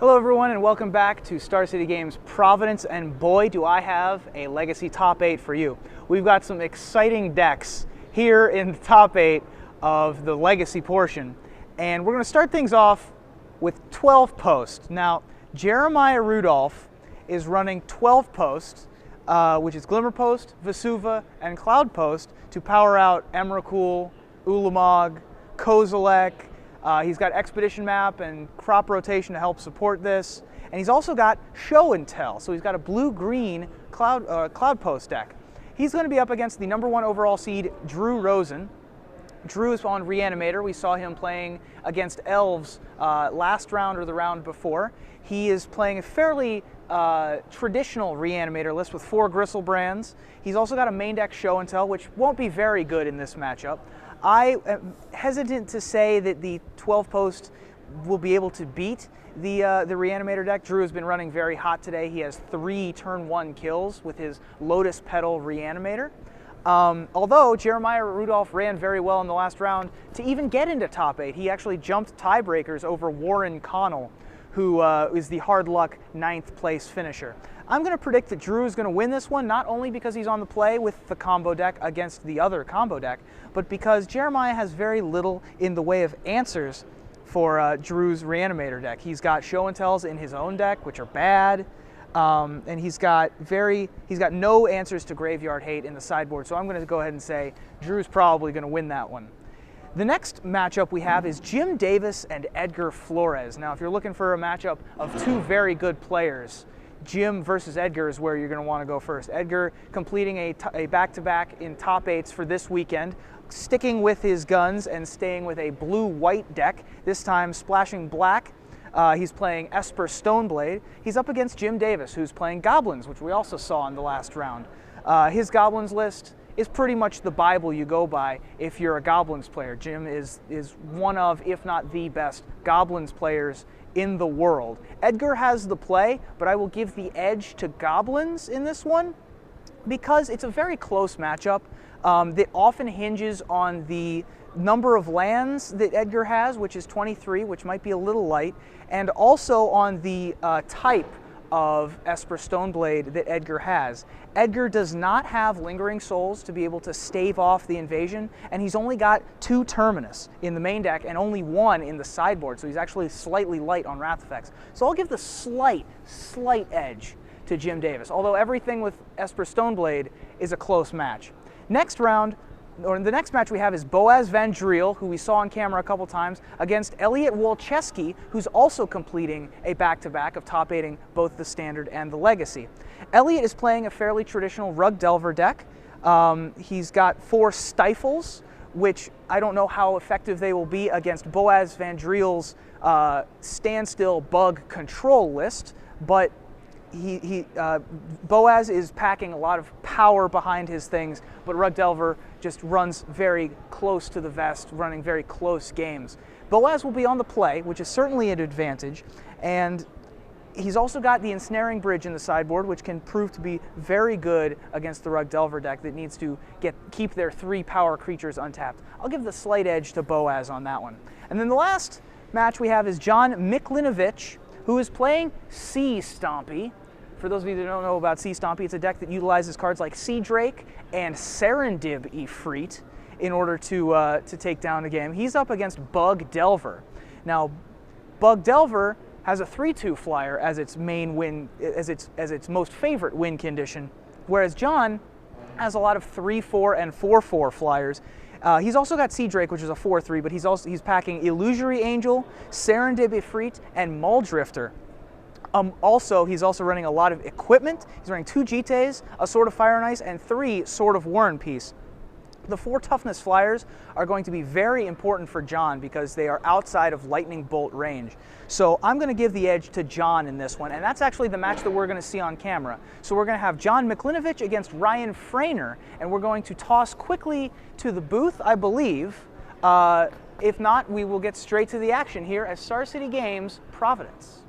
Hello everyone and welcome back to Star City Games Providence, and boy do I have a Legacy Top 8 for you. We've got some exciting decks here in the Top 8 of the Legacy portion, and we're going to start things off with 12 posts. Now, Jeremiah Rudolph is running 12 posts, which is Glimmer Post, Vesuva, and Cloud Post to power out Emrakul, Ulamog, Kozilek. He's got Expedition Map and Crop Rotation to help support this. And he's also got Show and Tell, so he's got a blue-green Cloud Post deck. He's going to be up against the #1 overall seed, Drew Rosen. Drew is on Reanimator. We saw him playing against Elves last round or the round before. He is playing a fairly traditional Reanimator list with 4 Gristlebrand's. He's also got a main deck Show and Tell, which won't be very good in this matchup. I am hesitant to say that the 12 post will be able to beat the Reanimator deck. Drew has been running very hot today. He has 3 turn 1 kills with his Lotus Petal Reanimator. Although Jeremiah Rudolph ran very well in the last round to even get into top 8. He actually jumped tiebreakers over Warren Connell, who is the hard luck 9th place finisher. I'm going to predict that Drew is going to win this one, not only because he's on the play with the combo deck against the other combo deck, but because Jeremiah has very little in the way of answers for Drew's Reanimator deck. He's got Show and Tells in his own deck, which are bad, and he's got no answers to Graveyard Hate in the sideboard, so I'm going to go ahead and say Drew's probably going to win that one. The next matchup we have is Jim Davis and Edgar Flores. Now, if you're looking for a matchup of 2 very good players, Jim versus Edgar is where you're going to want to go first. Edgar completing a back-to-back in top 8s for this weekend, sticking with his guns and staying with a blue-white deck, this time splashing black. He's playing Esper Stoneblade. He's up against Jim Davis, who's playing Goblins, which we also saw in the last round. His Goblins list is pretty much the Bible you go by if you're a Goblins player. Jim is one of, if not the best, Goblins players in the world. Edgar has the play, but I will give the edge to Goblins in this one because it's a very close matchup that often hinges on the number of lands that Edgar has, which is 23, which might be a little light, and also on the type of Esper Stoneblade that Edgar has. Edgar does not have Lingering Souls to be able to stave off the invasion, and he's only got 2 Terminus in the main deck and only 1 in the sideboard, so he's actually slightly light on Wrath effects. So I'll give the slight edge to Jim Davis, although everything with Esper Stoneblade is a close match. Next round, or the next match we have is Boaz Van Driel, who we saw on camera a couple times, against Elliot Wolcheski, who's also completing a back-to-back of top 8ing both the Standard and the Legacy. Elliot is playing a fairly traditional Rug Delver deck. He's got 4 Stifles, which I don't know how effective they will be against Boaz Van Driel's standstill bug control list, but Boaz is packing a lot of power behind his things, but Rug Delver just runs very close to the vest, running very close games. Boaz will be on the play, which is certainly an advantage, and he's also got the Ensnaring Bridge in the sideboard, which can prove to be very good against the Rug Delver deck that needs to keep their 3 power creatures untapped. I'll give the slight edge to Boaz on that one. And then the last match we have is John Miklinovich, who is playing Sea Stompy. For those of you that don't know about Sea Stompy, it's a deck that utilizes cards like Sea Drake and Serendib Ifrit in order to take down the game. He's up against Bug Delver. Now, Bug Delver has a 3/2 flyer as its main win, as its most favorite win condition, whereas John has a lot of 3/4 and 4/4 flyers. He's also got Sea Drake, which is a 4/3, but he's packing Illusory Angel, Serendib Ifrit, and Muldrifter. He's also running a lot of equipment. He's running 2 Jites, a Sword of Fire and Ice, and 3 Sword of War and Peace. The 4 toughness flyers are going to be very important for John because they are outside of lightning bolt range. So I'm going to give the edge to John in this one, and that's actually the match that we're going to see on camera. So we're going to have John Miklinovich against Ryan Frainer, and we're going to toss quickly to the booth, I believe. If not, we will get straight to the action here at Star City Games Providence.